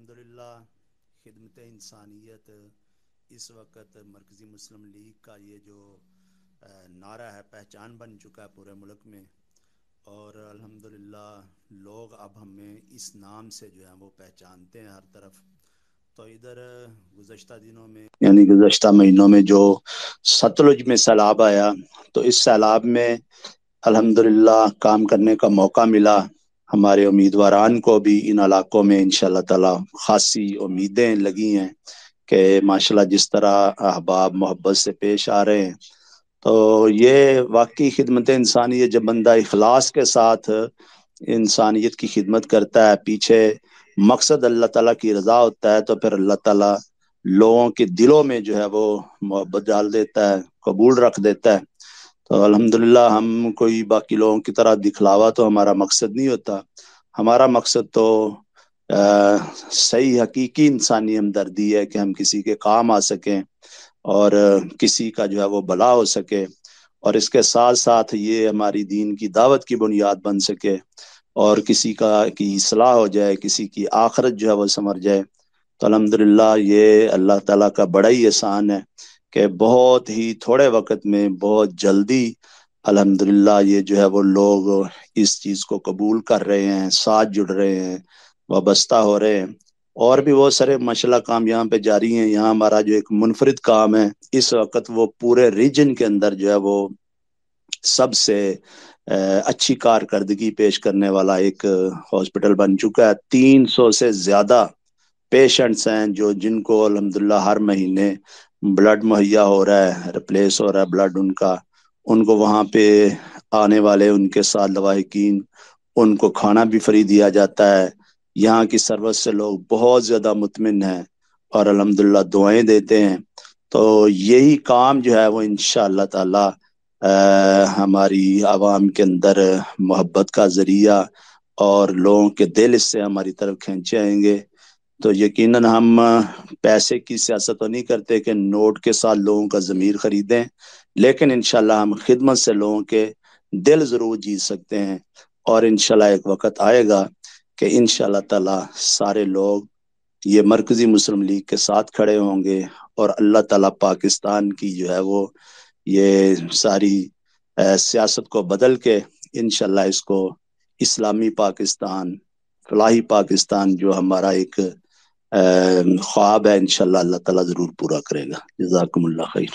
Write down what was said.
الحمدللہ خدمت انسانیت اس وقت مرکزی مسلم لیگ کا یہ جو نعرہ ہے پہچان بن چکا ہے پورے ملک میں، اور الحمدللہ لوگ اب ہمیں اس نام سے جو ہے وہ پہچانتے ہیں ہر طرف۔ تو ادھر گزشتہ دنوں میں یعنی گزشتہ مہینوں میں جو ستلج میں سیلاب آیا، تو اس سیلاب میں الحمدللہ کام کرنے کا موقع ملا۔ ہمارے امیدواران کو بھی ان علاقوں میں انشاءاللہ تعالی خاصی امیدیں لگی ہیں کہ ماشاءاللہ جس طرح احباب محبت سے پیش آ رہے ہیں، تو یہ واقعی خدمت انسانیت جب بندہ اخلاص کے ساتھ انسانیت کی خدمت کرتا ہے، پیچھے مقصد اللہ تعالیٰ کی رضا ہوتا ہے، تو پھر اللہ تعالیٰ لوگوں کے دلوں میں جو ہے وہ محبت ڈال دیتا ہے، قبول رکھ دیتا ہے۔ تو الحمدللہ ہم کوئی باقی لوگوں کی طرح دکھلاوا تو ہمارا مقصد نہیں ہوتا۔ ہمارا مقصد تو صحیح حقیقی انسانی ہمدردی ہے کہ ہم کسی کے کام آ سکیں اور کسی کا جو ہے وہ بھلا ہو سکے، اور اس کے ساتھ ساتھ یہ ہماری دین کی دعوت کی بنیاد بن سکے، اور کسی کی اصلاح ہو جائے، کسی کی آخرت جو ہے وہ سنور جائے۔ تو الحمدللہ یہ اللہ تعالیٰ کا بڑا ہی احسان ہے کہ بہت ہی تھوڑے وقت میں بہت جلدی الحمدللہ یہ جو ہے وہ لوگ اس چیز کو قبول کر رہے ہیں، ساتھ جڑ رہے ہیں، وابستہ ہو رہے ہیں۔ اور بھی بہت سارے ماشاءاللہ کام یہاں پہ جاری ہیں۔ یہاں ہمارا جو ایک منفرد کام ہے اس وقت، وہ پورے ریجن کے اندر جو ہے وہ سب سے اچھی کارکردگی پیش کرنے والا ایک ہاسپٹل بن چکا ہے۔ 300 سے زیادہ پیشنٹس ہیں جن کو الحمدللہ ہر مہینے بلڈ مہیا ہو رہا ہے، ریپلیس ہو رہا ہے بلڈ ان کو وہاں پہ آنے والے ان کے ساتھ لواحقین ان کو کھانا بھی فری دیا جاتا ہے۔ یہاں کی سروس سے لوگ بہت زیادہ مطمئن ہیں اور الحمدللہ دعائیں دیتے ہیں۔ تو یہی کام جو ہے وہ انشاءاللہ تعالی ہماری عوام کے اندر محبت کا ذریعہ اور لوگوں کے دل اس سے ہماری طرف کھینچے آئیں گے۔ تو یقیناً ہم پیسے کی سیاست تو نہیں کرتے کہ نوٹ کے ساتھ لوگوں کا ضمیر خریدیں، لیکن انشاءاللہ ہم خدمت سے لوگوں کے دل ضرور جیت سکتے ہیں، اور انشاءاللہ ایک وقت آئے گا کہ انشاءاللہ تعالی سارے لوگ یہ مرکزی مسلم لیگ کے ساتھ کھڑے ہوں گے، اور اللہ تعالی پاکستان کی جو ہے وہ یہ ساری سیاست کو بدل کے انشاءاللہ اس کو اسلامی پاکستان، فلاحی پاکستان جو ہمارا ایک خواب ہے، انشاءاللہ اللہ تعالی ضرور پورا کرے گا۔ جزاکم اللہ خیر۔